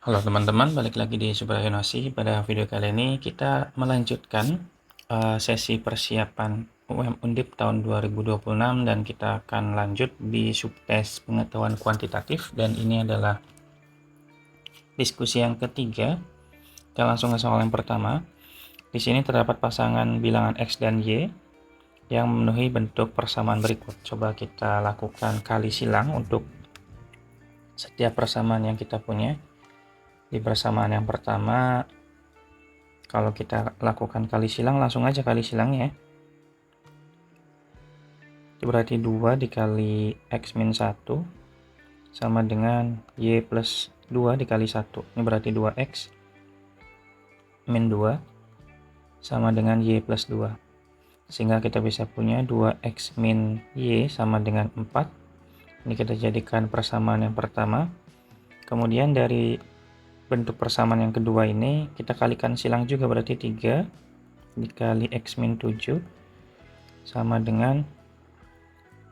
Halo teman-teman, balik lagi di Superasionasi. Pada video kali ini kita melanjutkan sesi persiapan UM Undip tahun 2026 dan kita akan lanjut di subtes pengetahuan kuantitatif dan ini adalah diskusi yang ketiga. Kita langsung ke soal yang pertama. Di sini terdapat pasangan bilangan X dan Y yang memenuhi bentuk persamaan berikut. Coba kita lakukan kali silang untuk setiap persamaan yang kita punya. Di persamaan yang pertama, kalau kita lakukan kali silang, langsung aja kali silangnya ya. Itu berarti 2 dikali X min 1 sama dengan Y plus 2 dikali 1. Ini berarti 2X min 2 sama dengan Y plus 2. Sehingga kita bisa punya 2X min Y sama dengan 4. Ini kita jadikan persamaan yang pertama. Kemudian dari bentuk persamaan yang kedua ini, kita kalikan silang juga, berarti 3 dikali X min 7 sama dengan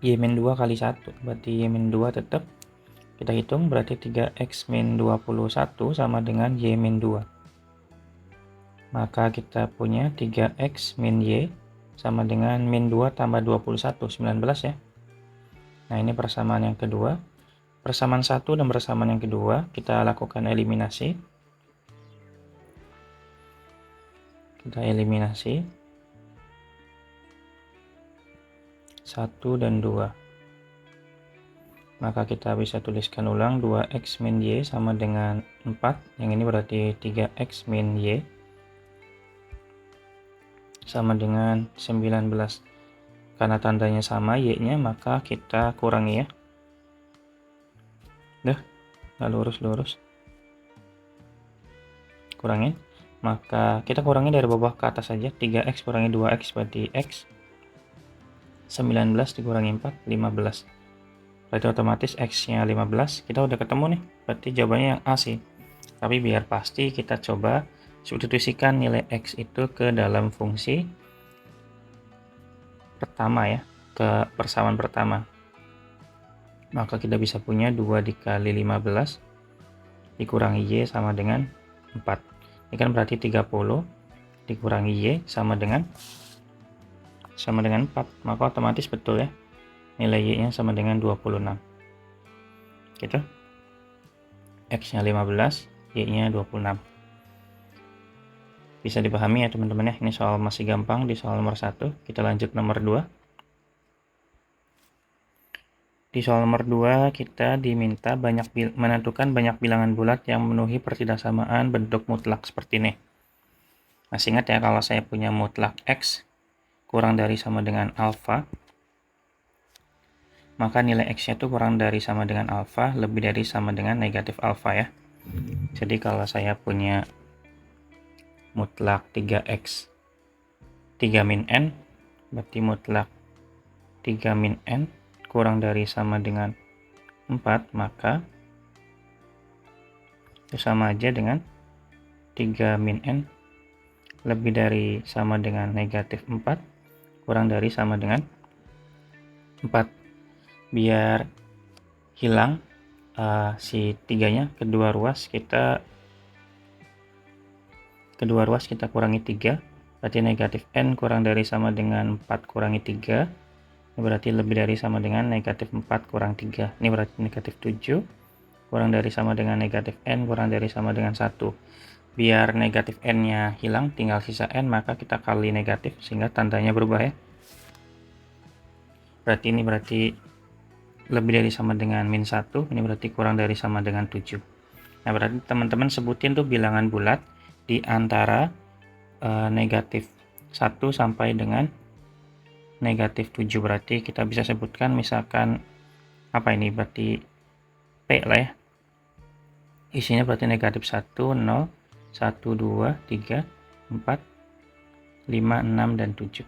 Y min 2 kali 1, berarti Y min 2 tetap kita hitung, berarti 3X min 21 sama dengan Y min 2. Maka kita punya 3X min Y sama dengan min 2 tambah 21, 19 ya. Nah ini persamaan yang kedua. Persamaan 1 dan persamaan yang kedua kita lakukan eliminasi. Kita eliminasi 1 dan 2. Maka kita bisa tuliskan ulang 2X min Y sama dengan 4. Yang ini berarti 3X min Y sama dengan 19. Karena tandanya sama Y-nya, maka kita kurangi ya. Nggak lurus-lurus. Kurangin. Maka kita kurangi dari bawah ke atas saja. 3X kurangi 2X berarti X. 19 dikurangi 4, 15. Berarti otomatis X-nya 15. Kita udah ketemu nih. Berarti jawabannya yang A sih. Tapi biar pasti kita coba substitusikan nilai X itu ke dalam fungsi pertama ya. Ke persamaan pertama. Maka kita bisa punya 2 dikali 15 dikurangi Y sama dengan 4. Ini kan berarti 30 dikurangi Y sama dengan 4. Maka otomatis betul ya. Nilai Y-nya sama dengan 26. Gitu. X-nya 15, Y-nya 26. Bisa dipahami ya teman-teman ya. Ini soal masih gampang di soal nomor 1. Kita lanjut nomor 2. Di soal nomor 2 kita diminta menentukan banyak bilangan bulat yang memenuhi pertidaksamaan bentuk mutlak seperti ini. Masih ingat ya, kalau saya punya mutlak X kurang dari sama dengan alfa, maka nilai X-nya itu kurang dari sama dengan alfa, lebih dari sama dengan negatif alfa ya. Jadi kalau saya punya mutlak 3X 3 min N, berarti mutlak 3 min N kurang dari sama dengan 4, maka itu sama aja dengan 3 min N lebih dari sama dengan negatif 4 kurang dari sama dengan 4. Biar hilang si 3-nya, kedua ruas kita kurangi 3, berarti negatif N kurang dari sama dengan 4 kurangi 3, ini berarti lebih dari sama dengan negatif 4 kurang 3, ini berarti negatif 7 kurang dari sama dengan negatif N kurang dari sama dengan 1. Biar negatif N-nya hilang, tinggal sisa N, maka kita kali negatif sehingga tandanya berubah ya. Berarti ini berarti lebih dari sama dengan min 1, ini berarti kurang dari sama dengan 7. Nah berarti teman-teman sebutin tuh bilangan bulat di antara negatif 1 sampai dengan negatif 7. Berarti kita bisa sebutkan misalkan apa ini, berarti P lah ya. Isinya berarti negatif 1, 0, 1, 2, 3, 4, 5, 6, dan 7.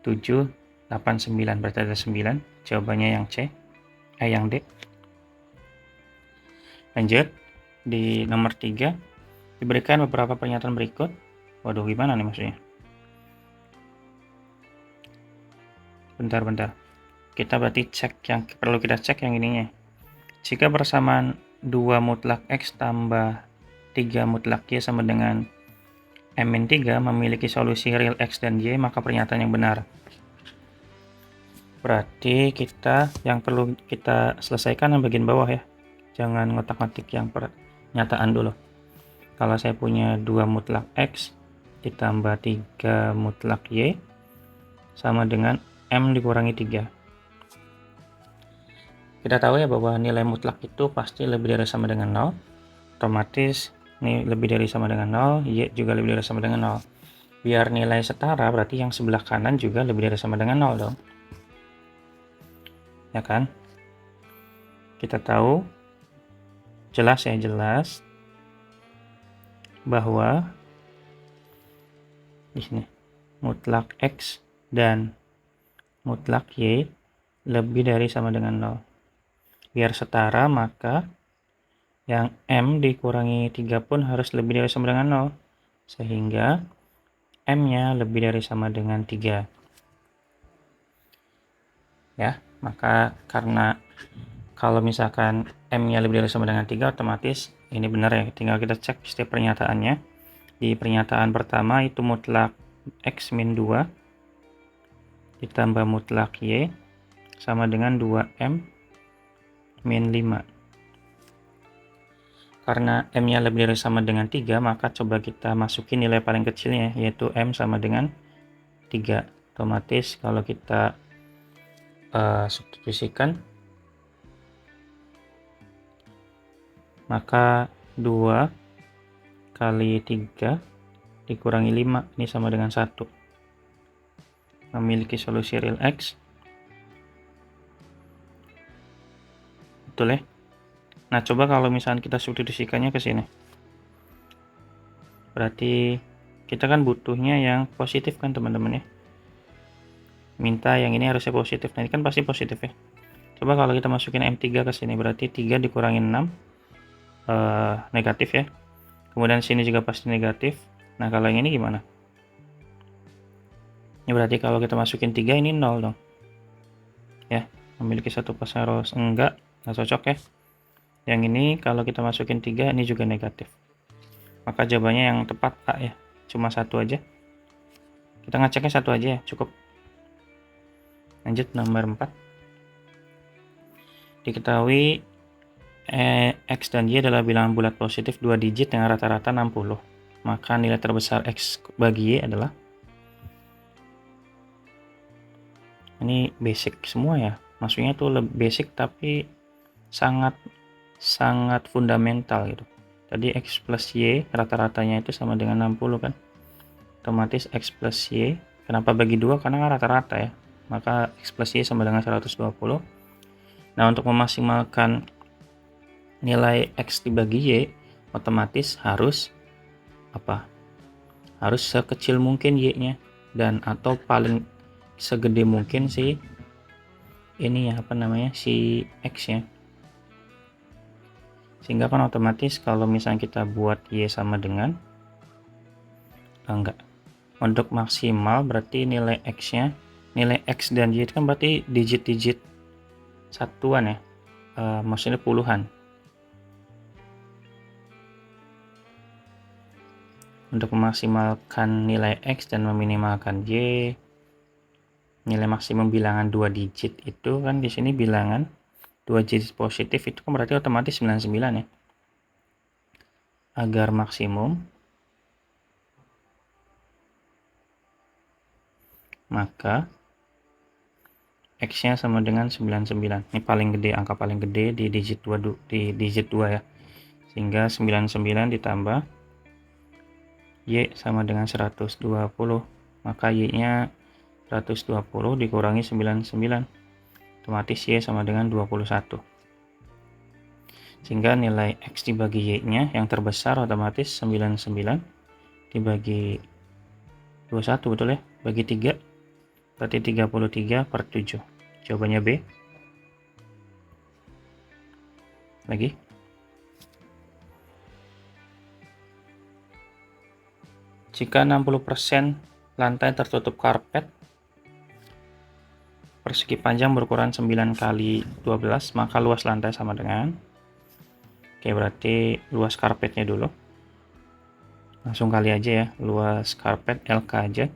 7, 8, 9, berarti ada 9. Jawabannya yang C, yang D. Lanjut, di nomor 3, diberikan beberapa pernyataan berikut. Waduh, gimana nih maksudnya? Bentar. Kita berarti perlu kita cek yang ininya. Jika persamaan 2 mutlak X tambah 3 mutlak Y sama dengan M-3 memiliki solusi real X dan Y, maka pernyataan yang benar. Berarti yang perlu kita selesaikan yang bagian bawah ya. Jangan ngotak-ngatik yang pernyataan dulu. Kalau saya punya 2 mutlak X ditambah 3 mutlak Y sama dengan M dikurangi 3. Kita tahu ya bahwa nilai mutlak itu pasti lebih dari sama dengan 0. Otomatis ini lebih dari sama dengan 0, Y juga lebih dari sama dengan 0. Biar nilai setara berarti yang sebelah kanan juga lebih dari sama dengan 0 dong. Ya kan? Kita tahu jelas bahwa di sini mutlak X dan mutlak Y lebih dari sama dengan 0. Biar setara maka yang M dikurangi 3 pun harus lebih dari sama dengan 0. Sehingga M-nya lebih dari sama dengan 3. Ya, maka karena kalau misalkan M-nya lebih dari sama dengan 3, otomatis ini benar ya. Tinggal kita cek setiap pernyataannya. Di pernyataan pertama itu mutlak X min 2 ditambah mutlak Y sama dengan 2M min 5. Karena M-nya lebih dari sama dengan 3, maka coba kita masukin nilai paling kecilnya, yaitu M sama dengan 3. Otomatis kalau kita substitusikan, maka 2 kali 3 dikurangi 5, ini sama dengan 1. Memiliki solusi real X. Betul ya? Nah, coba kalau misalnya kita substitusikannya ke sini. Berarti kita kan butuhnya yang positif kan teman-teman ya. Minta yang ini harusnya positif. Nah, ini kan pasti positif ya. Coba kalau kita masukin M3 ke sini, berarti 3 dikurangi 6 negatif ya. Kemudian sini juga pasti negatif. Nah, kalau yang ini gimana? Ini berarti kalau kita masukin 3 ini 0 dong. Ya, memiliki satu pasang rows. Enggak cocok ya. Yang ini kalau kita masukin 3 ini juga negatif. Maka jawabannya yang tepat A ya. Cuma satu aja. Kita ngeceknya satu aja ya, cukup. Lanjut nomor 4. Diketahui X dan Y adalah bilangan bulat positif 2 digit dengan rata-rata 60. Maka nilai terbesar X bagi Y adalah, ini basic semua ya. Maksudnya itu basic tapi sangat fundamental gitu. Tadi X plus Y rata-ratanya itu sama dengan 60 kan. Otomatis X plus Y, kenapa bagi 2? Karena rata-rata ya. Maka X plus Y sama dengan 120. Nah, untuk memaksimalkan nilai X dibagi Y, otomatis harus apa? Harus sekecil mungkin Y-nya, dan atau paling segede mungkin si ini ya, si X ya. Sehingga kan otomatis kalau misalnya kita buat Y sama dengan enggak. Untuk maksimal berarti nilai X-nya, nilai X dan Y itu kan berarti digit-digit satuan ya. Maksudnya puluhan. Untuk memaksimalkan nilai X dan meminimalkan Y, nilai maksimum bilangan 2 digit itu kan di sini bilangan 2 digit positif itu kan berarti otomatis 99 ya. Agar maksimum, maka X-nya sama dengan 99. Ini paling gede, angka paling gede di digit 2 ya. Sehingga 99 ditambah Y sama dengan 120. Maka Y-nya 120 dikurangi 99. Otomatis Y sama dengan 21. Sehingga nilai X dibagi Y-nya yang terbesar otomatis 99 dibagi 21, betul ya? Bagi 3 berarti 33/7. Jawabannya B. Lagi. Jika 60% lantai tertutup karpet, persegi panjang berukuran 9 kali 12, maka luas lantai sama dengan, Oke, berarti luas karpetnya dulu. Langsung kali aja ya, luas karpet LK aja.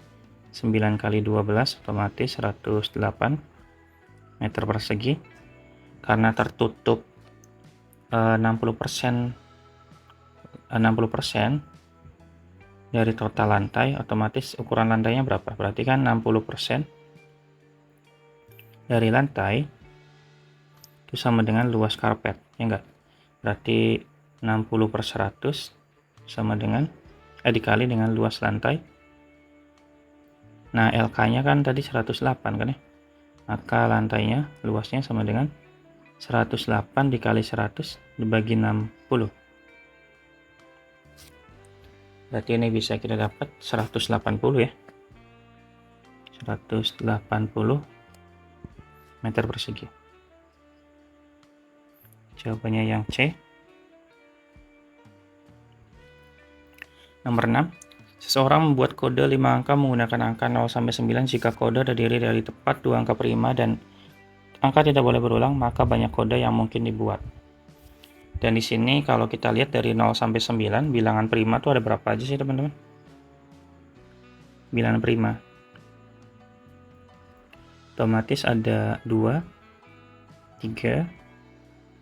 9 kali 12 otomatis 108 meter persegi. Karena tertutup 60% dari total lantai, otomatis ukuran lantainya berapa? Berarti kan 60% dari lantai itu sama dengan luas karpet, ya enggak? Berarti 60/100 sama dengan dikali dengan luas lantai. Nah, LK-nya kan tadi 108 kan ya? Maka lantainya luasnya sama dengan 108 dikali 100 dibagi 60. Berarti ini bisa kita dapat 180 ya. 180 meter persegi. Jawabannya yang C. Nomor 6. Seseorang membuat kode 5 angka menggunakan angka 0 sampai 9 jika kode terdiri dari tepat 2 angka prima dan angka tidak boleh berulang, maka banyak kode yang mungkin dibuat. Dan di sini kalau kita lihat dari 0 sampai 9, bilangan prima tuh ada berapa aja sih, teman-teman? Bilangan prima. Otomatis ada 2, 3,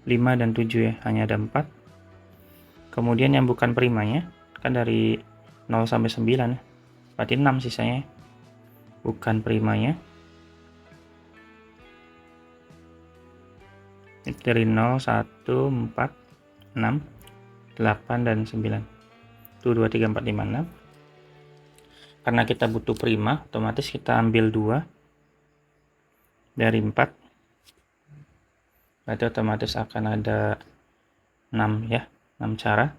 5 dan 7 ya, hanya ada 4. Kemudian yang bukan primanya kan dari 0 sampai 9 ya. Berarti 6 sisanya. Bukan primanya. Dari 0, 1, 4, 6, 8 dan 9. 1, 2, 3, 4, 5, 6. Karena kita butuh prima, otomatis kita ambil 2 dari 4. Berarti otomatis akan ada 6 ya, 6 cara.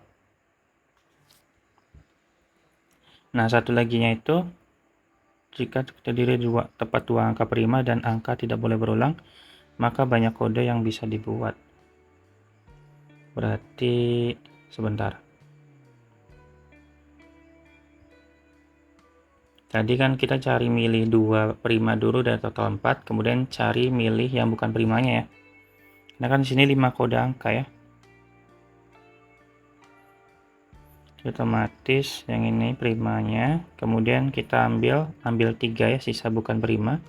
Nah, satu laginya itu jika terdiri tepat 2 angka prima dan angka tidak boleh berulang, maka banyak kode yang bisa dibuat. Berarti sebentar. Tadi kan kita cari milih 2 prima dulu dari total 4, kemudian cari milih yang bukan primanya ya. Nah kan di sini 5 kode angka ya. Otomatis yang ini primanya, kemudian kita ambil 3 ya, sisa bukan prima.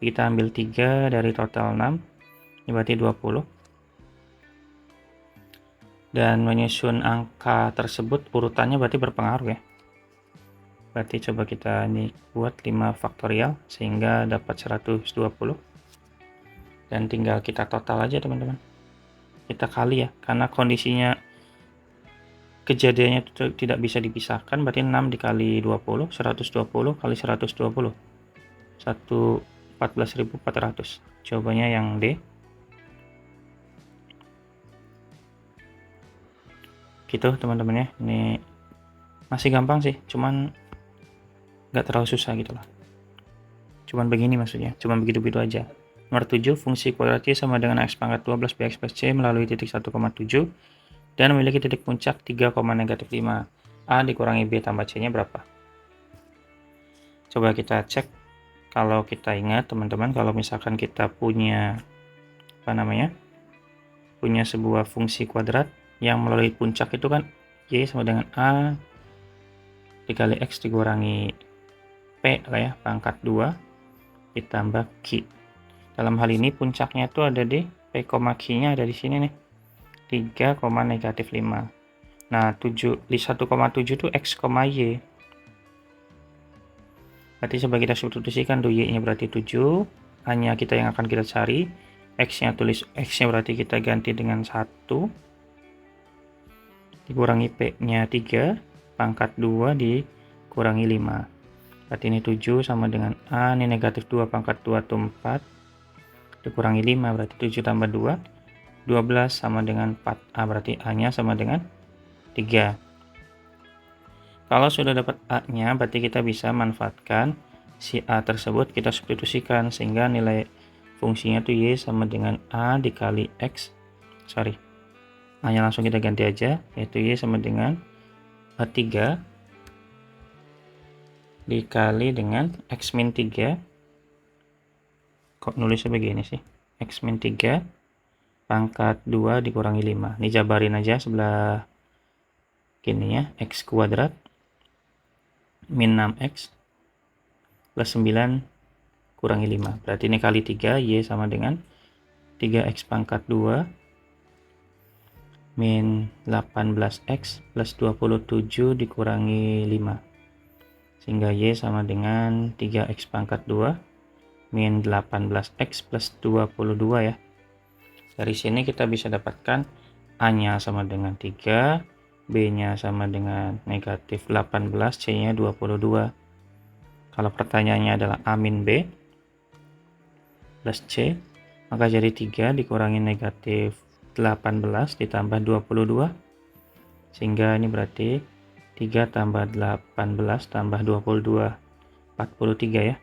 Kita ambil 3 dari total 6. Ini berarti 20. Dan menyusun angka tersebut urutannya berarti berpengaruh ya. Berarti coba kita ini buat 5 faktorial sehingga dapat 120. Dan tinggal kita total aja teman-teman. Kita kali ya, karena kondisinya kejadiannya itu tidak bisa dipisahkan, berarti 6 dikali 20, 120 kali 120. 14.400. Jawabannya yang D. Gitu teman-teman ya. Ini masih gampang sih, cuman nggak terlalu susah gitu lah. Cuman begini maksudnya, cuman begitu-begitu aja. Nomor 7, fungsi kuadrat Y sama dengan X pangkat 12 BX plus C melalui titik 1,7 dan memiliki titik puncak 3,-5. A dikurangi B tambah C nya berapa? Coba kita cek. Kalau kita ingat teman-teman, kalau misalkan kita punya punya sebuah fungsi kuadrat yang melalui puncak itu kan Y sama dengan A dikali X dikurangi P lah ya, pangkat 2 ditambah Q. Dalam hal ini puncaknya itu ada di P, Q-nya ada di sini nih. 3,-5. Nah, 7 di 1,7 itu X, Y. Berarti coba kita substitusikan tuh, Y-nya berarti 7, hanya kita yang akan kita cari. X-nya tulis X-nya berarti kita ganti dengan 1 dikurangi P-nya 3, pangkat 2 dikurangi 5. Berarti ini 7 sama dengan A, ini negatif 2 pangkat 2 itu 4, dikurangi 5, berarti 7 tambah 2, 12 sama dengan 4A, berarti A-nya sama dengan 3. Kalau sudah dapat A-nya, berarti kita bisa manfaatkan si A tersebut, kita substitusikan, sehingga nilai fungsinya itu Y sama dengan A dikali X, A-nya langsung kita ganti aja, yaitu Y sama dengan 3 dikali dengan X min 3. Kok nulisnya begini sih? X min 3 pangkat 2 dikurangi 5. Ini jabarin aja sebelah kini ya, x kuadrat min 6x plus 9 kurangi 5. Berarti ini kali 3, y sama dengan 3x pangkat 2 min 18x plus 27 dikurangi 5. Sehingga y sama dengan 3x pangkat 2 min 18x plus 22 ya. Dari sini kita bisa dapatkan A-nya sama dengan 3, B-nya sama dengan negatif 18, C-nya 22. Kalau pertanyaannya adalah A min B plus C, maka jadi 3 dikurangi negatif 18 ditambah 22. Sehingga ini berarti 3 tambah 18 tambah 22, 43 ya.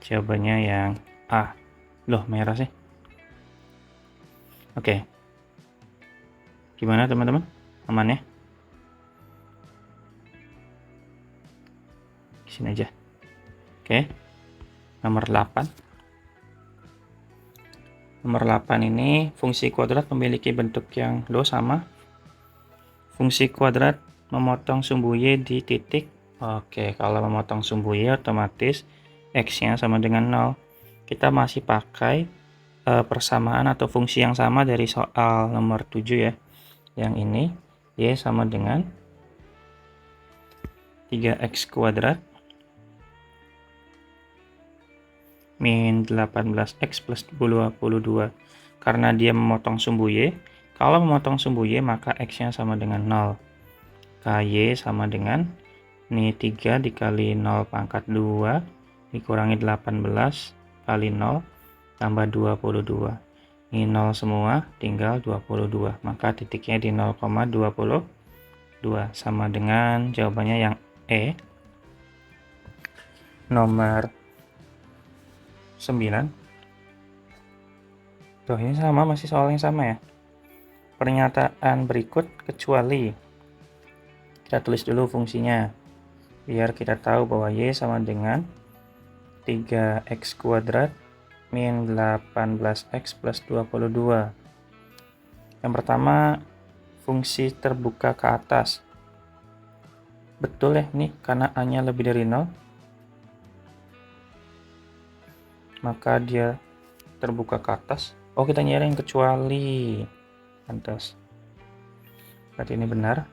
Jawabannya yang A. Loh, merah sih. Oke. Gimana teman-teman? Aman ya? Di sini aja. Oke. Nomor 8. Nomor 8 ini fungsi kuadrat memiliki bentuk yang sama. Fungsi kuadrat memotong sumbu y di titik. Oke, kalau memotong sumbu y otomatis x-nya sama dengan 0. Kita masih pakai persamaan atau fungsi yang sama dari soal nomor 7 ya. Yang ini y sama dengan 3x kuadrat min 18x plus 22. Karena dia memotong sumbu y, kalau memotong sumbu y maka x-nya sama dengan 0. Ky sama dengan ini 3 dikali 0 pangkat 2 dikurangi 18 kali 0 tambah 22. Ini 0 semua, tinggal 22. Maka titiknya di 0,22 sama dengan jawabannya yang E. Nomor 9. Tuh, ini sama, masih soal yang sama ya. Pernyataan berikut kecuali. Kita tulis dulu fungsinya biar kita tahu bahwa y sama dengan 3x kuadrat min 18x plus 22. Yang pertama, fungsi terbuka ke atas. Betul ya, nih karena A-nya lebih dari 0, maka dia terbuka ke atas. Oh, kita nyari yang kecuali. Pantas. Berarti ini benar.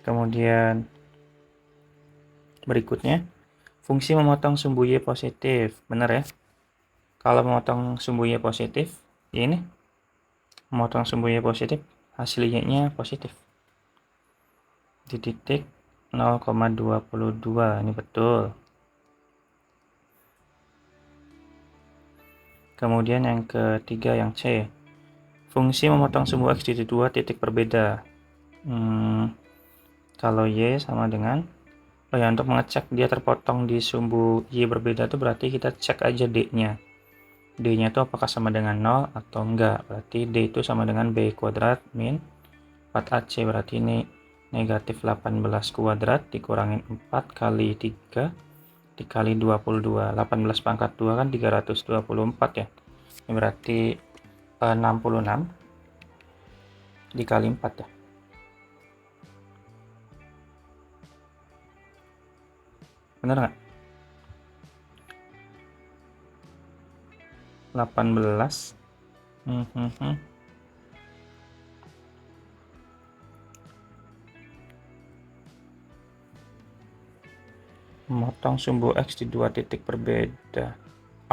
Kemudian berikutnya, fungsi memotong sumbu y positif. Benar ya? Kalau memotong sumbu y positif, ya ini memotong sumbu y positif, hasil y-nya positif. Di titik 0,22, ini betul. Kemudian yang ketiga, yang C. Fungsi memotong sumbu x di dua titik berbeda. Kalau y sama dengan, oh ya, untuk mengecek dia terpotong di sumbu y berbeda itu berarti kita cek aja d-nya. D-nya itu apakah sama dengan 0 atau enggak. Berarti d itu sama dengan b kuadrat min 4ac. Berarti ini negatif 18 kuadrat dikurangin 4 kali 3 dikali 22. 18 pangkat 2 kan 324 ya. Ini berarti 66 dikali 4 ya. Bener nggak? 18. Memotong sumbu x di dua titik berbeda.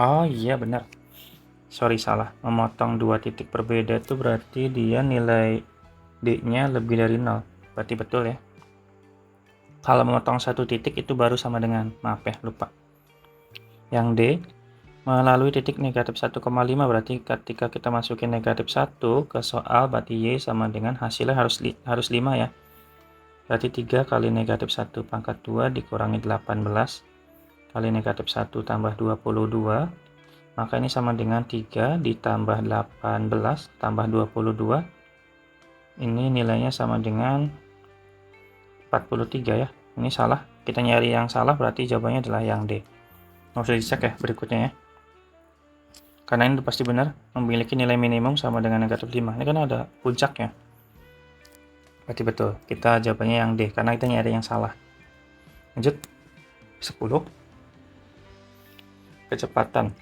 Oh iya benar. Sorry, salah. Memotong dua titik berbeda itu berarti dia nilai d-nya lebih dari 0. Berarti betul ya. Kalau memotong satu titik itu baru sama dengan, maaf ya, lupa. Yang D, melalui titik negatif 1,5 berarti ketika kita masukin negatif 1 ke soal, berarti Y sama dengan hasilnya harus 5 ya. Berarti 3 kali negatif 1 pangkat 2 dikurangi 18 kali negatif 1 tambah 22. Maka ini sama dengan 3 ditambah 18 tambah 22. Ini nilainya sama dengan 43 ya. Ini salah. Kita nyari yang salah berarti jawabannya adalah yang D. Nggak usah dicek ya berikutnya ya. Karena ini pasti benar, memiliki nilai minimum sama dengan negatif 5. Ini kan ada puncaknya. Berarti betul. Kita jawabannya yang D, karena kita nyari yang salah. Lanjut. 10. Kecepatan.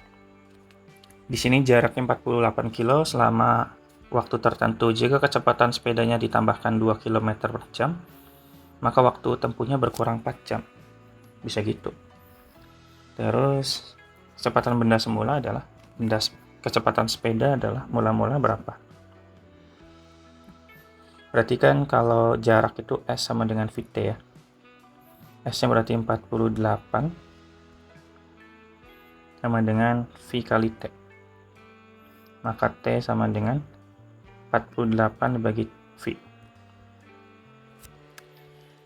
Di sini jaraknya 48 km selama waktu tertentu. Jika kecepatan sepedanya ditambahkan 2 km per jam, maka waktu tempuhnya berkurang 4 jam. Bisa gitu. Terus, kecepatan benda semula adalah kecepatan sepeda adalah mula-mula berapa? Berarti kan kalau jarak itu S sama dengan VT ya. S-nya berarti 48 sama dengan V kali T. Maka T sama dengan 48 dibagi V.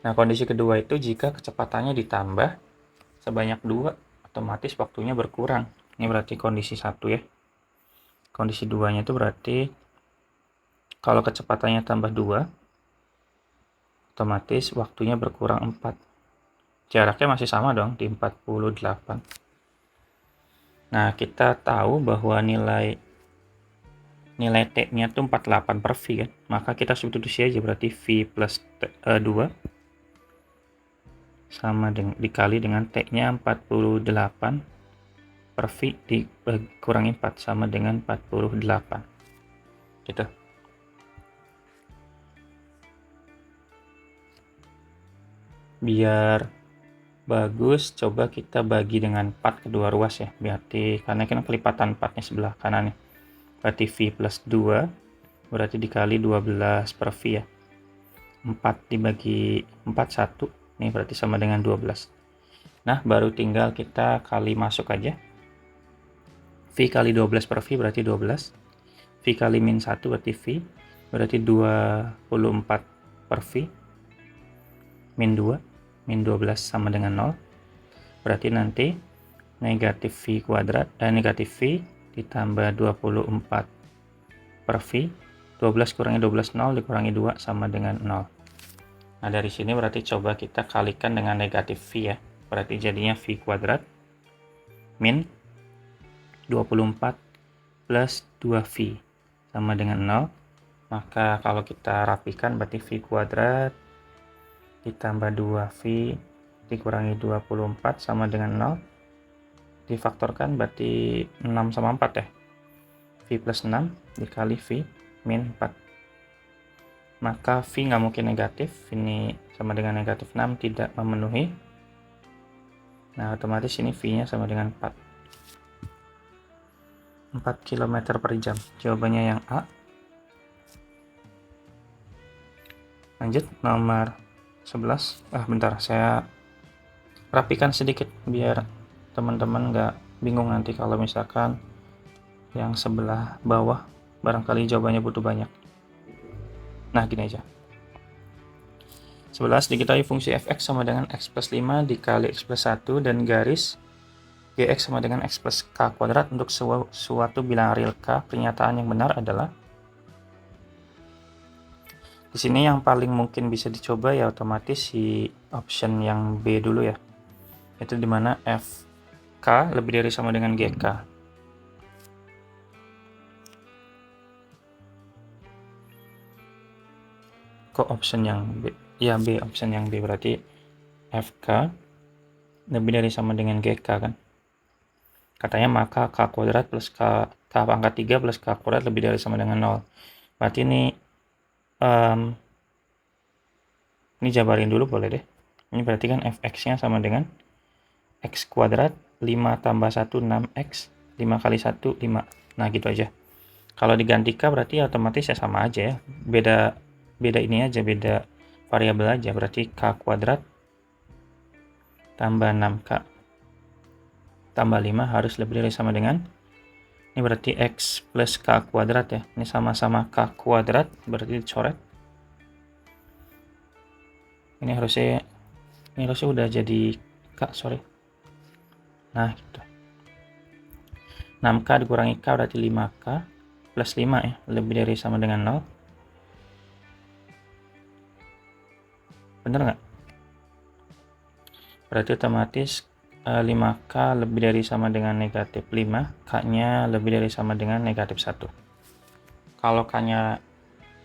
Nah, kondisi kedua itu jika kecepatannya ditambah sebanyak 2, otomatis waktunya berkurang. Ini berarti kondisi 1 ya. Kondisi 2-nya itu berarti kalau kecepatannya tambah 2, otomatis waktunya berkurang 4. Jaraknya masih sama dong, di 48. Nah, kita tahu bahwa nilai T-nya itu 48 per V kan. Maka kita substitusi aja, berarti V plus 2 sama dikali dengan T-nya 48 per V dikurangi 4 sama dengan 48. Gitu. Biar bagus, coba kita bagi dengan 4 kedua ruas ya. Berarti karena kan kelipatan 4-nya sebelah kanan ya. Berarti V plus 2 berarti dikali 12 per V ya. 4 dibagi 4, 1. Ini berarti sama dengan 12. Nah, baru tinggal kita kali masuk aja. V kali 12 per V berarti 12. V kali min 1 berarti V. Berarti 24 per V. Min 2. Min 12 sama dengan 0. Berarti nanti negatif V kuadrat negatif V ditambah 24 per V. 12 kurangi 12, 0, dikurangi 2 sama dengan 0. Nah, dari sini berarti coba kita kalikan dengan negatif V ya. Berarti jadinya V kuadrat min 24 plus 2V sama dengan 0. Maka kalau kita rapikan berarti V kuadrat ditambah 2V dikurangi 24 sama dengan 0. Difaktorkan berarti 6 sama 4 ya. V plus 6 dikali V min 4. Maka V nggak mungkin negatif, ini sama dengan negatif 6, tidak memenuhi. Nah, otomatis ini V-nya sama dengan 4. 4 km per jam. Jawabannya yang A. Lanjut, nomor 11. Bentar, saya rapikan sedikit biar teman-teman nggak bingung nanti kalau misalkan yang sebelah bawah barangkali jawabannya butuh banyak. Nah, gini aja. 11 diketahui fungsi fx sama dengan x plus 5 dikali x plus 1 dan garis gx sama dengan x plus k kuadrat untuk suatu bilangan real k. Pernyataan yang benar adalah, di sini yang paling mungkin bisa dicoba ya otomatis si option yang B dulu ya. Itu dimana fk lebih dari sama dengan gk. Kok option yang B? Ya, B, option yang B berarti fk lebih dari sama dengan gk kan. Katanya maka k kuadrat plus k pangkat 3 plus k kuadrat lebih dari sama dengan 0. Berarti ini jabarin dulu boleh deh. Ini berarti kan fx-nya sama dengan x kuadrat 5 tambah 1 6x 5 kali 1 5. Nah, gitu aja. Kalau diganti k berarti otomatis ya sama aja ya. Beda ini aja, beda variabel aja. Berarti k kuadrat tambah 6k tambah 5 harus lebih dari sama dengan, ini berarti x plus k kuadrat ya. Ini sama-sama k kuadrat, berarti dicoret. Ini harusnya udah jadi k, sorry. Nah, gitu. 6k dikurangi k berarti 5k plus 5 ya, lebih dari sama dengan 0. Bener nggak? Berarti otomatis 5K lebih dari sama dengan negatif 5, K-nya lebih dari sama dengan negatif 1. Kalau K-nya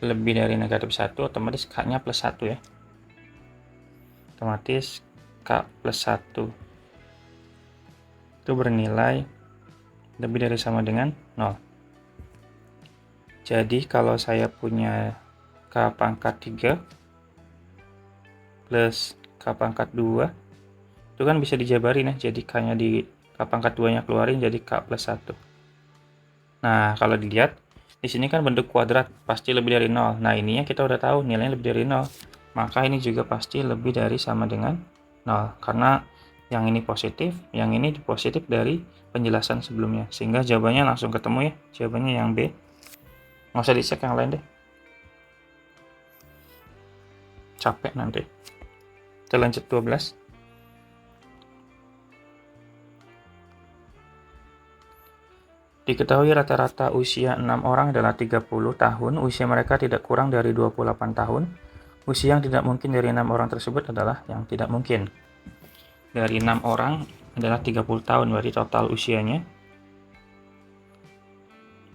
lebih dari negatif 1, otomatis K-nya plus 1 ya. Otomatis K plus 1 itu bernilai lebih dari sama dengan 0. Jadi kalau saya punya K pangkat 3 plus K pangkat 2, itu kan bisa dijabarin ya. Jadi K-nya di K pangkat 2-nya keluarin jadi K plus 1. Nah, kalau dilihat, di sini kan bentuk kuadrat, pasti lebih dari 0. Nah, ininya kita udah tahu nilainya lebih dari 0. Maka ini juga pasti lebih dari sama dengan 0. Karena yang ini positif, yang ini positif dari penjelasan sebelumnya. Sehingga jawabannya langsung ketemu ya. Jawabannya yang B. Nggak usah dicek yang lain deh. Capek nanti. Kita lanjut 12. Diketahui rata-rata usia 6 orang adalah 30 tahun, usia mereka tidak kurang dari 28 tahun. Usia yang tidak mungkin dari 6 orang tersebut adalah yang tidak mungkin. Dari 6 orang adalah 30 tahun, berarti total usianya.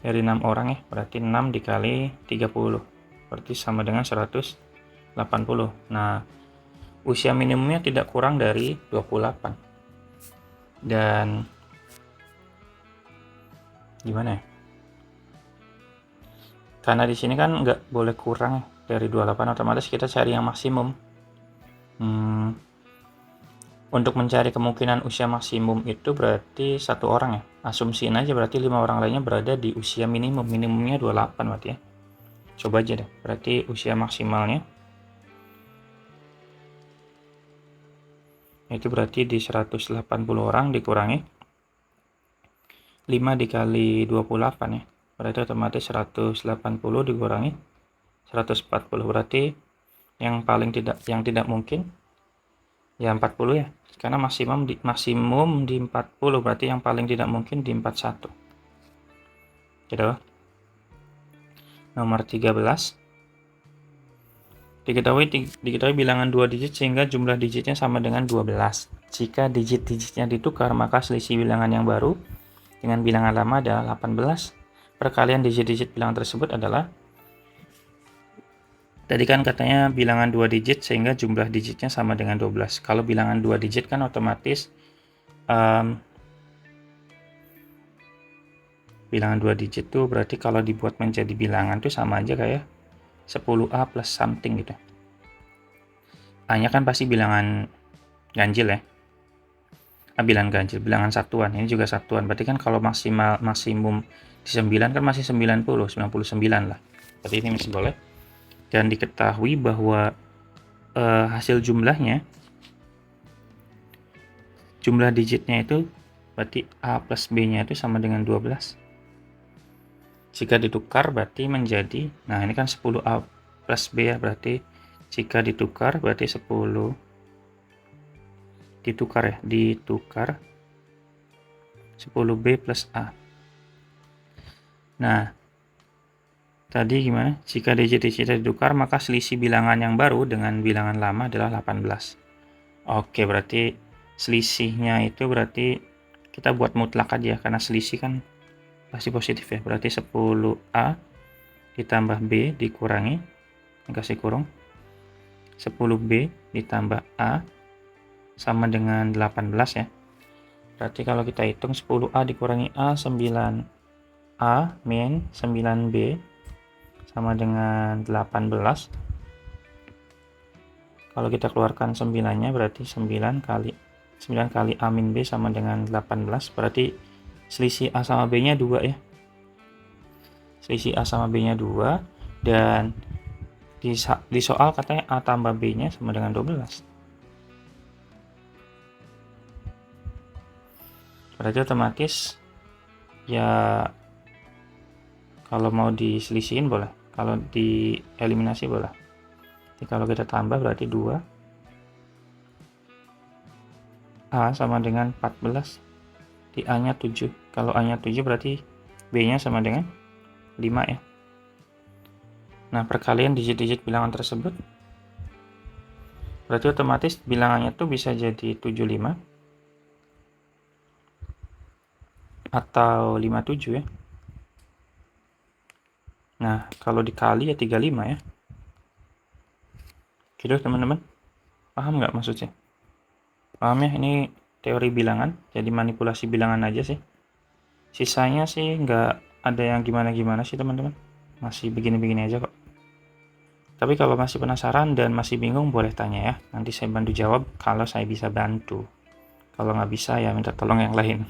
Dari 6 orang ya, berarti 6 dikali 30. Berarti sama dengan 180. Nah, usia minimumnya tidak kurang dari 28. Dan gimana ya? Karena di sini kan nggak boleh kurang dari 28, otomatis kita cari yang maksimum. Untuk mencari kemungkinan usia maksimum itu berarti satu orang ya. Asumsiin aja berarti 5 orang lainnya berada di usia minimum. Minimumnya 28 berarti ya. Coba aja deh. Berarti usia maksimalnya itu berarti di 180 orang dikurangi 5 dikali 28 ya. Berarti otomatis 180 dikurangi 140. Berarti yang tidak mungkin ya 40 ya. Karena maksimum di 40, berarti yang paling tidak mungkin di 41. Gitu. Nomor 13. Diketahui bilangan 2 digit sehingga jumlah digitnya sama dengan 12. Jika digit-digitnya ditukar, maka selisih bilangan yang baru dengan bilangan lama adalah 18. Perkalian digit-digit bilangan tersebut adalah, tadi kan katanya bilangan 2 digit sehingga jumlah digitnya sama dengan 12. Kalau bilangan 2 digit kan otomatis bilangan 2 digit tuh berarti kalau dibuat menjadi bilangan tuh sama aja kayak 10A plus something gitu. A-nya kan pasti bilangan ganjil ya. Bilangan ganjil, bilangan satuan. Ini juga satuan. Berarti kan kalau maksimum di 9 kan masih 99 lah. Berarti ini masih boleh. Dan diketahui bahwa hasil jumlah digitnya itu berarti A plus B-nya itu sama dengan 12. Jika ditukar berarti menjadi, nah ini kan 10A plus B ya, berarti jika ditukar berarti 10 ditukar 10B plus A. Nah, tadi gimana? Jika digit-digitnya ditukar, maka selisih bilangan yang baru dengan bilangan lama adalah 18. Oke, berarti selisihnya itu berarti kita buat mutlak aja, karena selisih kan pasti positif ya. Berarti 10A ditambah B dikurangi, kasih kurung, 10B ditambah A sama dengan 18 ya. Berarti kalau kita hitung 10A dikurangi A, 9A min 9B sama dengan 18. Kalau kita keluarkan 9-nya berarti 9 kali A min B sama dengan 18. Berarti selisih A sama B-nya 2 ya. Selisih A sama B-nya 2. Dan di soal katanya A tambah B-nya sama dengan 12. Berarti otomatis ya kalau mau diselisihin boleh. Kalau dieliminasi boleh. Jadi kalau kita tambah berarti 2 A sama dengan 14, di A nya 7. Kalau A nya 7 berarti B nya sama dengan 5 ya. Nah, perkalian digit-digit bilangan tersebut berarti otomatis bilangannya tuh bisa jadi 75 atau 57 ya. Nah, kalau dikali ya 35 ya. Gitu teman-teman. Paham nggak maksudnya? Paham ya, ini teori bilangan, jadi manipulasi bilangan aja sih. Sisanya sih nggak ada yang gimana-gimana sih teman-teman. Masih begini-begini aja kok. Tapi kalau masih penasaran dan masih bingung boleh tanya ya. Nanti saya bantu jawab kalau saya bisa bantu. Kalau nggak bisa ya minta tolong yang lain.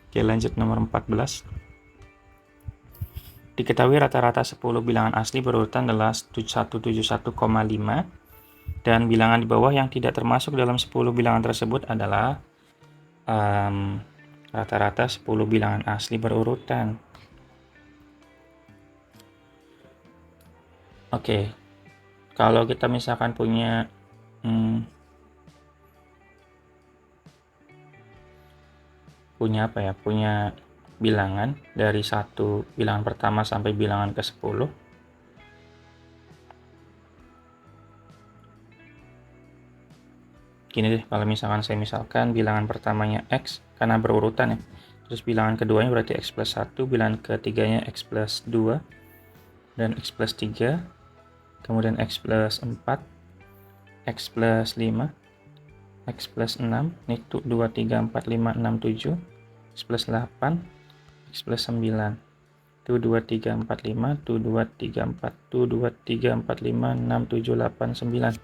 Oke, lanjut nomor 14. Diketahui rata-rata 10 bilangan asli berurutan adalah 171,5 dan bilangan di bawah yang tidak termasuk dalam 10 bilangan tersebut adalah rata-rata 10 bilangan asli berurutan. Oke, kalau kita misalkan punya punya bilangan dari satu bilangan pertama sampai bilangan ke-10. Gini deh, kalau misalkan saya misalkan bilangan pertamanya X karena berurutan ya. Terus bilangan keduanya berarti X plus 1, bilangan ketiganya X plus 2, dan X plus 3, kemudian X plus 4, X plus 5, X plus 6, ini 2, 3, 4, 5, 6, 7, X plus 8, X plus 9, 2, 3, 4, 5, 2, 3, 4, 2, 3, 4, 5, 6, 7, 8, 9.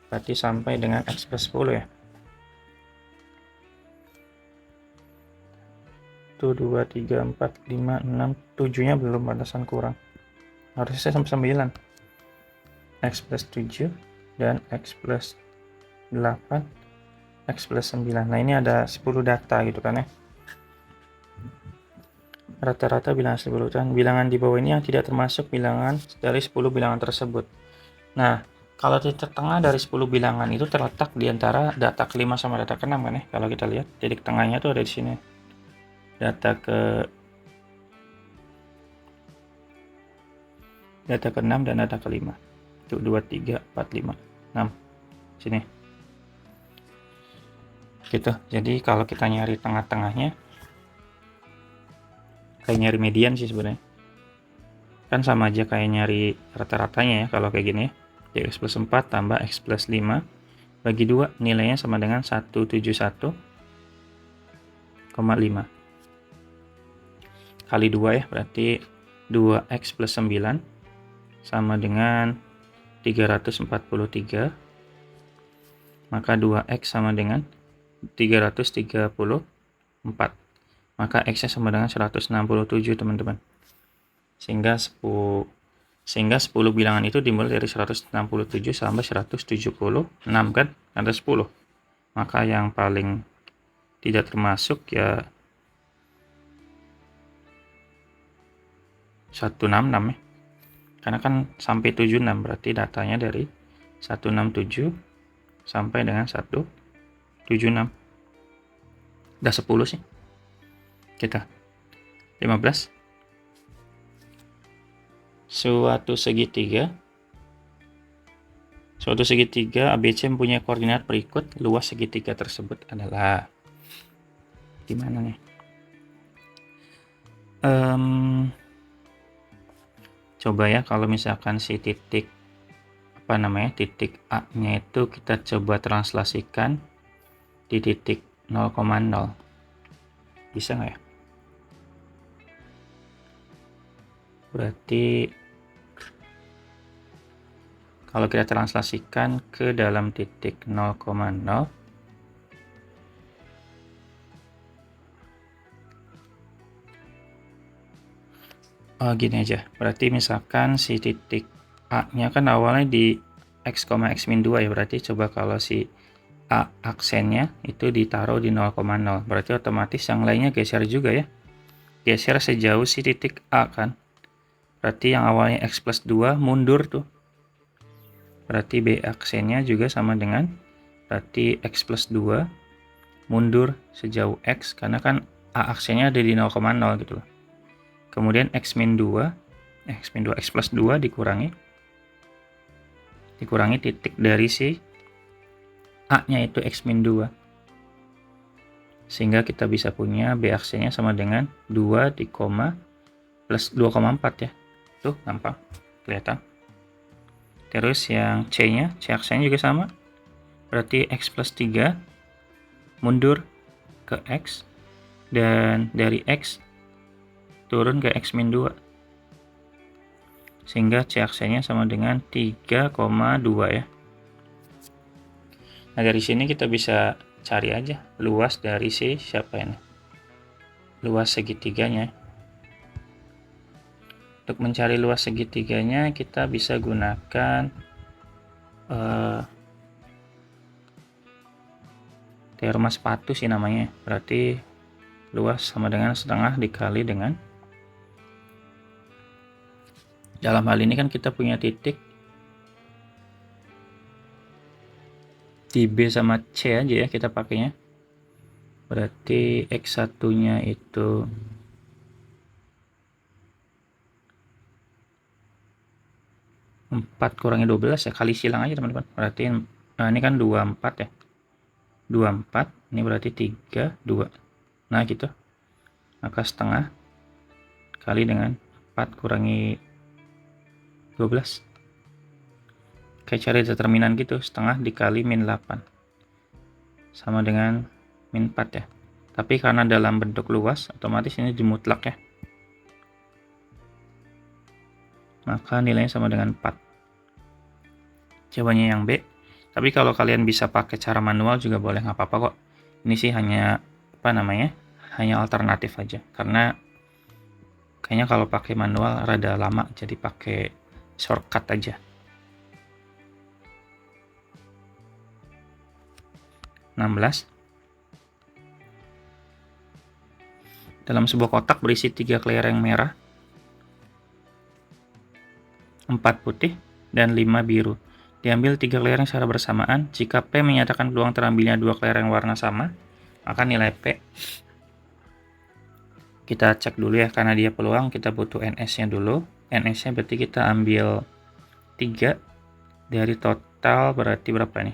Berarti sampai dengan X plus 10 ya. 1, 2, 3, 4, 5, 6, 7 nya belum, batasan kurang. Harusnya sampai 9. X plus 7 dan X plus 8, X plus 9. Nah, ini ada 10 data gitu kan ya. Rata-rata bilangan asli berurutan. Bilangan di bawah ini yang tidak termasuk bilangan dari 10 bilangan tersebut. Nah, kalau titik tengah dari 10 bilangan itu terletak di antara data ke-5 sama data ke-6 kan ya. Kalau kita lihat titik tengahnya tuh ada di sini. Data ke-6 dan data ke-5. Itu 2, 3, 4, 5, 6. Sini. Gitu. Jadi kalau kita nyari tengah-tengahnya kayak nyari median sih sebenarnya. Kan sama aja kayak nyari rata-ratanya ya kalau kayak gini ya. X plus 4 tambah X plus 5 bagi 2, nilainya sama dengan 171,5 kali 2 ya, berarti 2X plus 9 sama dengan 343, maka 2X sama dengan 334, maka X nya sama dengan 167 teman-teman. Sehingga 10 bilangan itu dimulai dari 167 sampai 176 kan, ada 10. Maka yang paling tidak termasuk ya 166 ya. Karena kan sampai 76, berarti datanya dari 167 sampai dengan 176. Udah 10 sih. Kita 15. Suatu segitiga ABC mempunyai koordinat berikut. Luas segitiga tersebut adalah gimana nih? Coba ya, kalau misalkan si titik titik A-nya itu kita coba translasikan di titik 0,0. Bisa nggak ya? Berarti kalau kita translasikan ke dalam titik 0,0, gini aja. Berarti misalkan si titik A-nya kan awalnya di X, X min 2 ya. Berarti coba kalau si A aksennya itu ditaruh di 0,0. Berarti otomatis yang lainnya geser juga ya. Geser sejauh si titik A kan. Berarti yang awalnya X plus 2 mundur tuh. Berarti B aksennya juga sama dengan, berarti X plus 2 mundur sejauh X. Karena kan A aksennya ada di 0,0 gitu loh. Kemudian X min 2, X plus 2 dikurangi titik dari si A nya itu X min 2. Sehingga kita bisa punya B aksennya sama dengan 2 di koma plus 2,4 ya. Tuh, gampang kelihatan. Terus yang C-nya, C aksennya juga sama. Berarti X plus 3 mundur ke X, dan dari X turun ke X min 2. Sehingga C aksennya sama dengan 3,2 ya. Nah, dari sini kita bisa cari aja luas dari C siapa ini. Luas segitiganya. Untuk mencari luas segitiganya kita bisa gunakan teorema sepatu sih namanya. Berarti luas sama dengan setengah dikali dengan, dalam hal ini kan kita punya titik di B sama C aja ya kita pakainya. Berarti X1 nya itu 4 kurangi 12 ya, kali silang aja teman-teman. Berarti ini kan 24 ya, 24 ini berarti 32. Nah gitu, maka setengah kali dengan 4 kurangi 12. Kayak cari determinan gitu, setengah dikali min 8 sama dengan min 4 ya. Tapi karena dalam bentuk luas, otomatis ini dimutlak ya, maka nilainya sama dengan 4. Jawabannya yang B. Tapi kalau kalian bisa pakai cara manual juga boleh, nggak apa-apa kok. Ini sih hanya hanya alternatif aja, karena kayaknya kalau pakai manual rada lama, jadi pakai shortcut aja. 16. Dalam sebuah kotak berisi 3 kelereng merah, 4 putih, dan 5 biru. Diambil 3 kelereng secara bersamaan. Jika P menyatakan peluang terambilnya 2 kelereng warna sama, maka nilai P kita cek dulu ya, karena dia peluang kita butuh NS-nya dulu. NS-nya berarti kita ambil 3 dari total, berarti berapa nih?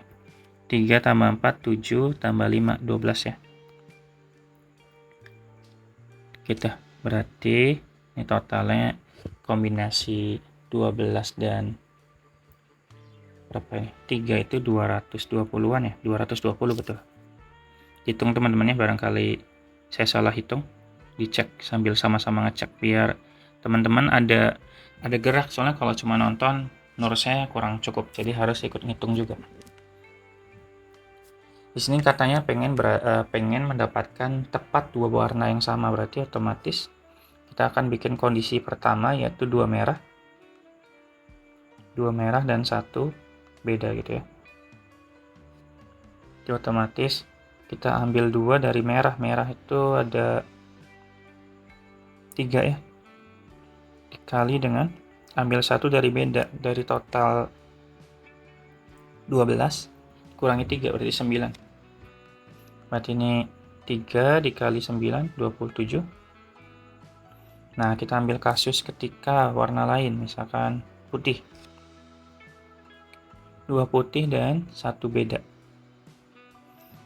3 tambah 4, 7 tambah 5, 12 ya. Gitu. Berarti ini totalnya kombinasi 12 dan berapa ini? 3 itu 220-an ya, 220 betul. Hitung teman-teman ya, barangkali saya salah hitung. Dicek sambil sama-sama ngecek biar teman-teman ada gerak, soalnya kalau cuma nonton menurut saya kurang cukup, jadi harus ikut ngitung juga. Di sini katanya pengen mendapatkan tepat 2 warna yang sama, berarti otomatis kita akan bikin kondisi pertama yaitu 2 merah dan 1 beda gitu ya. Jadi otomatis kita ambil 2 dari merah itu ada 3 ya, dikali dengan ambil 1 dari beda, dari total 12 kurangi 3 berarti 9. Berarti ini 3 dikali 9, 27. Nah, kita ambil kasus ketika warna lain, misalkan putih. 2 putih dan 1 beda.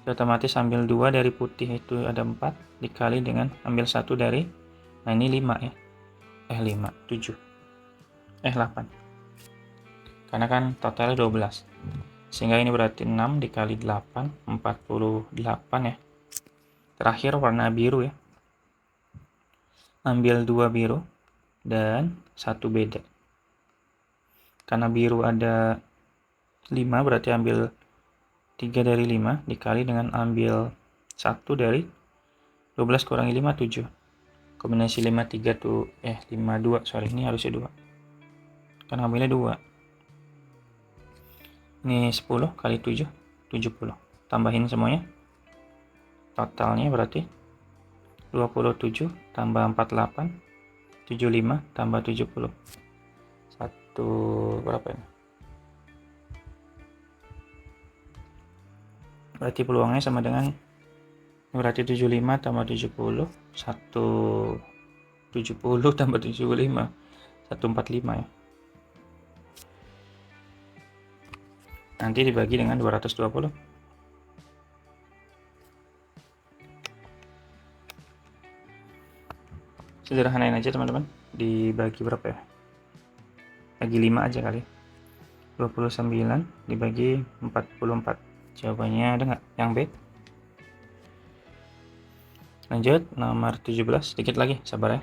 Otomatis ambil 2 dari putih itu ada 4, dikali dengan ambil 1 dari, nah ini 5 ya. 8. Karena kan totalnya 12. Sehingga ini berarti 6 dikali 8, 48 ya. Terakhir warna biru ya. Ambil 2 biru dan 1 beda. Karena biru ada 5, berarti ambil 3 dari 5 dikali dengan ambil 1 dari 12 kurangi 5, 7. Kombinasi 5, 3 tuh 5, 2, sorry, ini harusnya 2. Kan ambilnya 2. Ini 10 kali 7, 70. Tambahin semuanya. Totalnya berarti 27 tambah 48, 75 tambah 70. Berapa ini? Berarti peluangnya sama dengan, berarti 75 tambah 70, 170 tambah 75, 145 ya. Nanti dibagi dengan 220. Sederhanain aja teman-teman, dibagi berapa ya, bagi 5 aja kali. 29 dibagi 44, jawabannya ada nggak yang B? Lanjut nomor 17, sedikit lagi, sabar ya.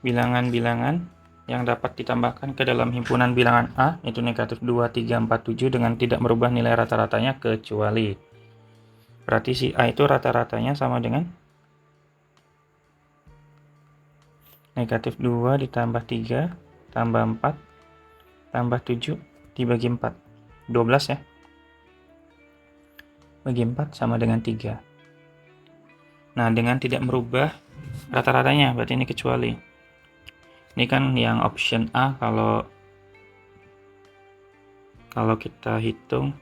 Bilangan-bilangan yang dapat ditambahkan ke dalam himpunan bilangan A itu negatif 2, 3, 4, 7 dengan tidak merubah nilai rata-ratanya kecuali. Berarti si A itu rata-ratanya sama dengan negatif 2 ditambah 3 tambah 4 tambah 7 dibagi 4. 12 ya. Bagi 4 sama dengan 3. Nah, dengan tidak merubah rata-ratanya, berarti ini kecuali. Ini kan yang option A kalau kita hitung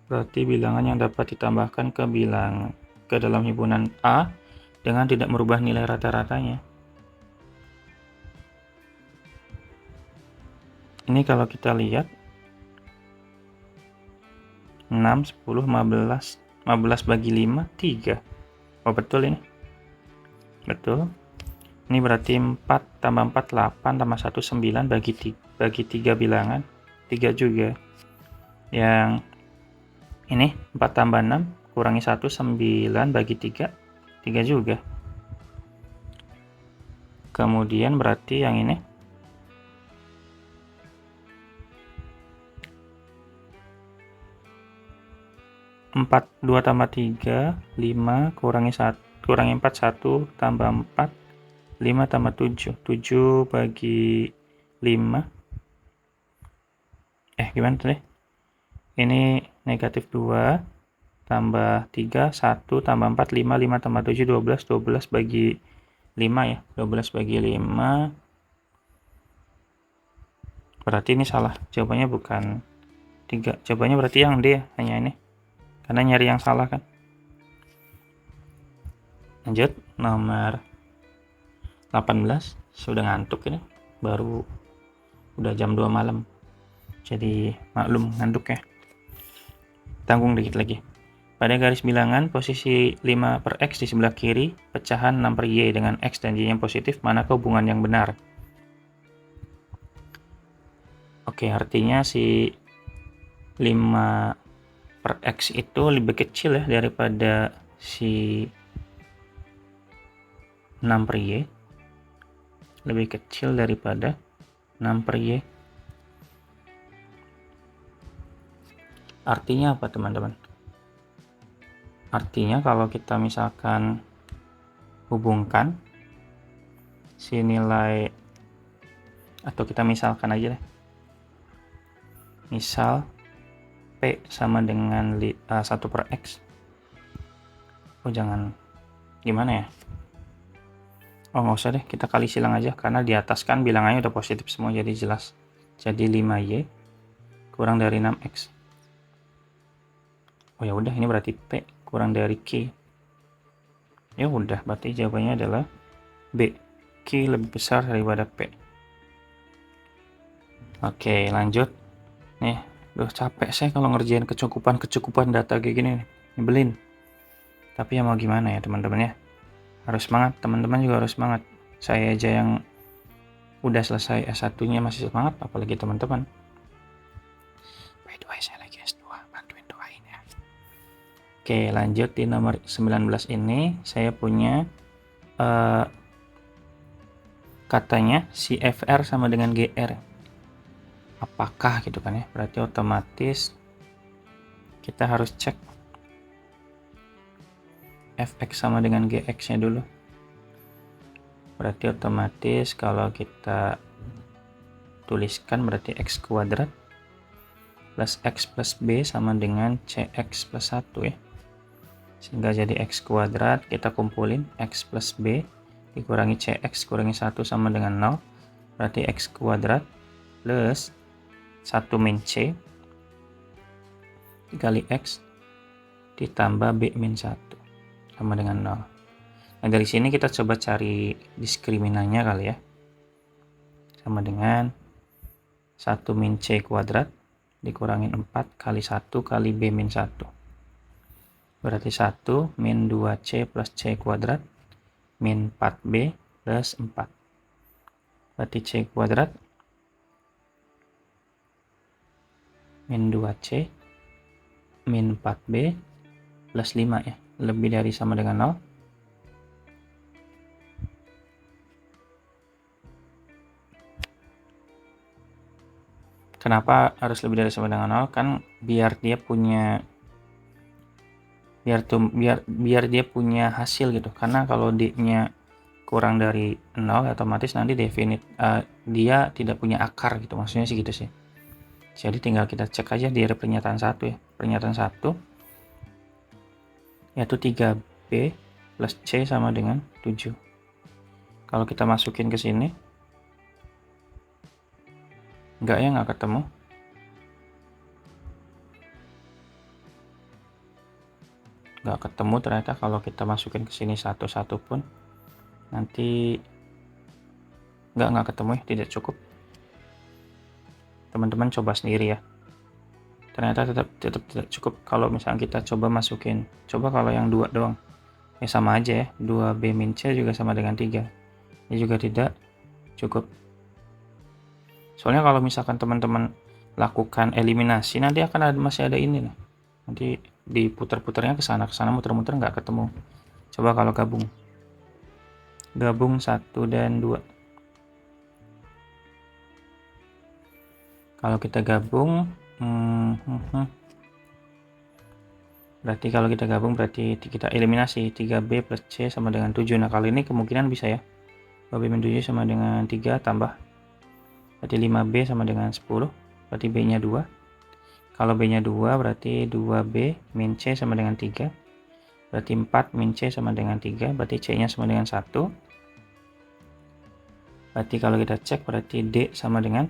berarti bilangan yang dapat ditambahkan ke dalam himpunan A dengan tidak merubah nilai rata-ratanya. Ini kalau kita lihat 6, 10, 15 bagi 5, 3. Oh betul ini. Betul. Ini berarti 4 tambah 4, 8 tambah 1, 9 bagi 3 bilangan. 3 juga. Yang ini 4 tambah 6 kurangi 1, 9 bagi 3. 3 juga. Kemudian berarti yang ini 4, 2 tambah 3, 5 kurangi 1, kurangi 4, 1 tambah 4, 5 tambah 7, 7 bagi 5. Gimana tadi? Ini negatif 2 tambah 3, 1 tambah 4, 5, 5 tambah 7, 12, 12 bagi 5 ya, 12 bagi 5. Berarti ini salah, jawabannya bukan 3, jawabannya berarti yang D ya, hanya ini. Karena nyari yang salah kan. Lanjut nomor 18, sudah ngantuk ini, baru udah jam 2 malam. Jadi maklum ngantuk ya. Tanggung dikit lagi. Pada garis bilangan posisi 5 per X di sebelah kiri, pecahan 6 per Y dengan X dan Y yang positif, manakah hubungan yang benar? Oke, artinya si 5 per X itu lebih kecil ya daripada si 6 per Y. Lebih kecil daripada 6 per Y. Artinya apa teman-teman? Artinya kalau kita misalkan hubungkan si nilai, atau kita misalkan aja deh, misal P sama dengan 1 per X. Oh jangan, gimana ya? Oh nggak usah deh, kita kali silang aja, karena di atas kan bilangannya udah positif semua, jadi jelas. Jadi 5Y kurang dari 6X. Oh ya udah, ini berarti P kurang dari Q. Ya udah, berarti jawabannya adalah B. Q lebih besar daripada P. Oke, lanjut. Nih, udah capek saya kalau ngerjain kecukupan data kayak gini nih. Nyebelin. Tapi ya mau gimana ya teman-teman ya. Harus semangat, teman-teman juga harus semangat. Saya aja yang udah selesai S1-nya masih semangat, apalagi teman-teman. By the way, saya lagi S2, bantuin doain ya. Oke, lanjut di nomor 19 ini saya punya katanya si FR sama dengan GR. Apakah gitu kan ya? Berarti otomatis kita harus cek fx sama dengan gx-nya dulu. Berarti otomatis kalau kita tuliskan berarti x kuadrat plus x plus b sama dengan cx plus 1 ya. Sehingga jadi x kuadrat, kita kumpulin x plus b dikurangi cx kurangi 1 sama dengan 0. Berarti x kuadrat plus 1 min c dikali x ditambah b min 1 sama dengan 0. Nah dari sini kita coba cari diskriminannya kali ya. Sama dengan 1 min c kuadrat dikurangin 4 kali 1 kali B min 1. Berarti 1 min 2C plus C kuadrat min 4B plus 4. Berarti C kuadrat min 2C min 4B plus 5 ya. Lebih dari sama dengan 0. Kenapa harus lebih dari sama dengan 0? Kan biar dia punya dia punya hasil gitu. Karena kalau D-nya kurang dari 0 otomatis nanti dia tidak punya akar gitu. Maksudnya sih gitu sih. Jadi tinggal kita cek aja di pernyataan 1 ya. Pernyataan 1 yaitu 3B plus C sama dengan 7. Kalau kita masukin ke sini enggak ya, nggak ketemu. Nggak ketemu ternyata kalau kita masukin ke sini satu-satu pun nanti nggak ketemu ya, tidak cukup. Teman-teman coba sendiri ya. Ternyata tetap tidak cukup kalau misalnya kita coba masukin. Coba kalau yang 2 doang. Ya sama aja ya, 2B min C juga sama dengan 3. Ini juga tidak cukup. Soalnya kalau misalkan teman-teman lakukan eliminasi nanti akan masih ada ini nih. Nanti diputar-putarnya ke sana muter-muter nggak ketemu. Coba kalau gabung 1 dan 2. Kalau kita gabung berarti kalau kita gabung berarti kita eliminasi 3B plus C sama dengan 7. Nah kali ini kemungkinan bisa ya, 2B min 7 sama dengan 3 tambah berarti 5B sama dengan 10, berarti B nya 2. Kalau B nya 2 berarti 2B min C sama dengan 3, berarti 4 min C sama dengan 3, berarti C nya sama dengan 1. Berarti kalau kita cek berarti D sama dengan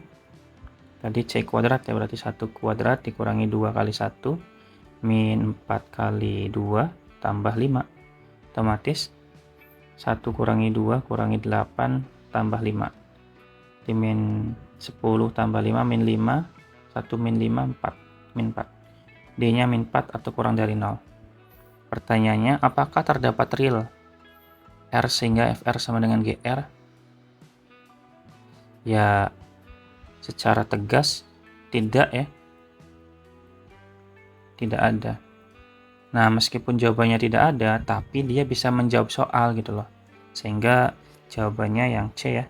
tadi C kuadrat ya, berarti 1 kuadrat dikurangi 2 kali 1 min 4 kali 2 tambah 5. Otomatis 1 kurangi 2 kurangi 8 tambah 5. Di min 10 tambah 5 min 5, 1 min 5 4, min 4. D nya min 4 atau kurang dari 0. Pertanyaannya, apakah terdapat real R sehingga FR sama dengan GR? Ya secara tegas tidak ya, tidak ada. Nah meskipun jawabannya tidak ada, tapi dia bisa menjawab soal gitu loh, sehingga jawabannya yang C ya,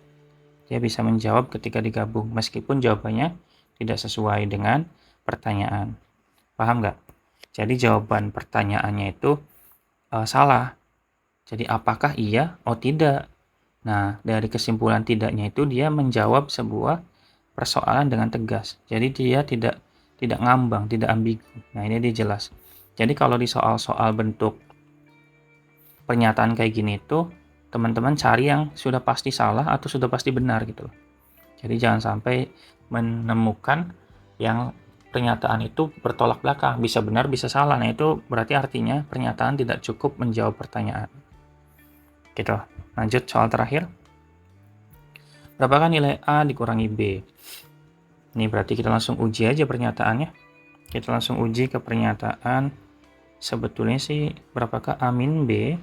dia bisa menjawab ketika digabung meskipun jawabannya tidak sesuai dengan pertanyaan. Paham nggak? Jadi jawaban pertanyaannya itu salah. Jadi apakah iya? Oh tidak. Nah dari kesimpulan tidaknya itu dia menjawab sebuah persoalan dengan tegas. Jadi dia tidak ngambang, tidak ambigu. Nah ini dia jelas. Jadi kalau di soal-soal bentuk pernyataan kayak gini itu teman-teman cari yang sudah pasti salah atau sudah pasti benar gitu loh. Jadi jangan sampai menemukan yang pernyataan itu bertolak belakang, bisa benar bisa salah. Nah itu berarti artinya pernyataan tidak cukup menjawab pertanyaan. Gitu. Lanjut soal terakhir. Berapakah nilai A dikurangi B? Ini berarti kita langsung uji aja pernyataannya. Kita langsung uji ke pernyataan. Sebetulnya sih berapakah A min B?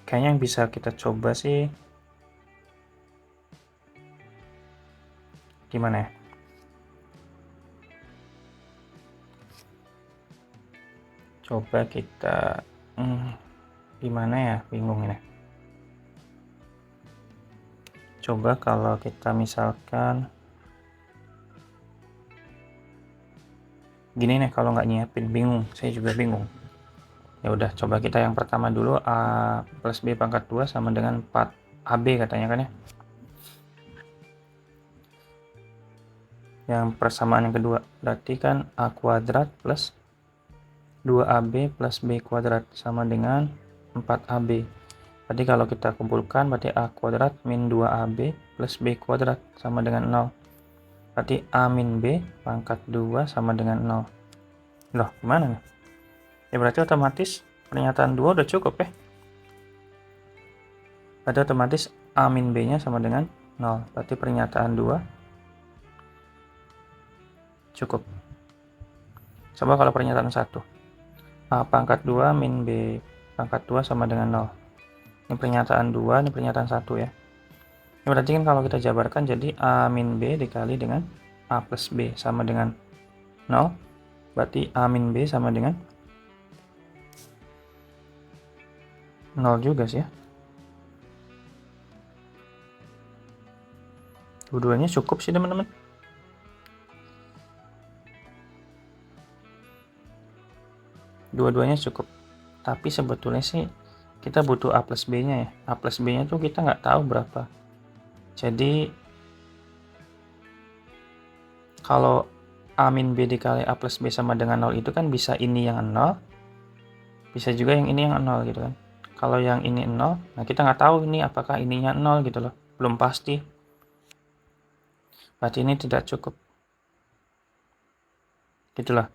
Kayaknya yang bisa kita coba sih gimana ya? Coba kita gimana ya, bingung ini. Coba kalau kita misalkan gini nih, kalau nggak nyiapin bingung, saya juga bingung. Ya udah, coba kita yang pertama dulu, A plus B pangkat 2 sama dengan 4AB katanya kan ya. Yang persamaan yang kedua, berarti kan A kuadrat plus 2AB plus B kuadrat sama dengan 4AB. Berarti kalau kita kumpulkan berarti A kuadrat min 2AB plus B kuadrat sama dengan 0. Berarti A min B pangkat 2 sama dengan 0. Loh, gimana nih? Ya berarti otomatis pernyataan 2 udah cukup ya. Berarti otomatis A min B nya sama dengan 0. Berarti pernyataan 2 cukup. Coba kalau pernyataan 1. A pangkat 2 min B pangkat 2 sama dengan 0. Ini pernyataan 2, ini pernyataan 1 ya. Ini berarti kan kalau kita jabarkan jadi A min B dikali dengan A plus B sama dengan 0. Berarti A min B sama dengan 0 juga sih ya. Dua-duanya cukup sih teman-teman. Dua-duanya cukup. Tapi sebetulnya sih kita butuh A plus B-nya ya. A plus B-nya tuh kita nggak tahu berapa. Jadi kalau A min B dikali A plus B sama dengan 0 itu kan bisa ini yang 0. Bisa juga yang ini yang 0 gitu kan. Kalau yang ini 0, nah kita nggak tahu ini apakah ininya 0 gitu loh. Belum pasti. Berarti ini tidak cukup. Gitulah.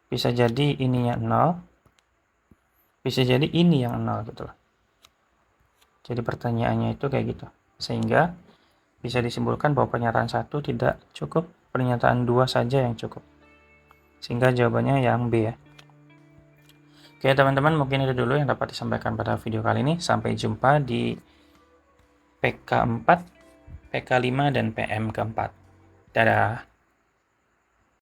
Bisa jadi ininya 0. Bisa jadi ini yang 0 gitu loh. Jadi pertanyaannya itu kayak gitu. Sehingga bisa disimpulkan bahwa pernyataan 1 tidak cukup. Pernyataan 2 saja yang cukup. Sehingga jawabannya yang B ya. Oke teman-teman, mungkin itu dulu yang dapat disampaikan pada video kali ini. Sampai jumpa di PK 4, PK 5, dan PM keempat. Dadah.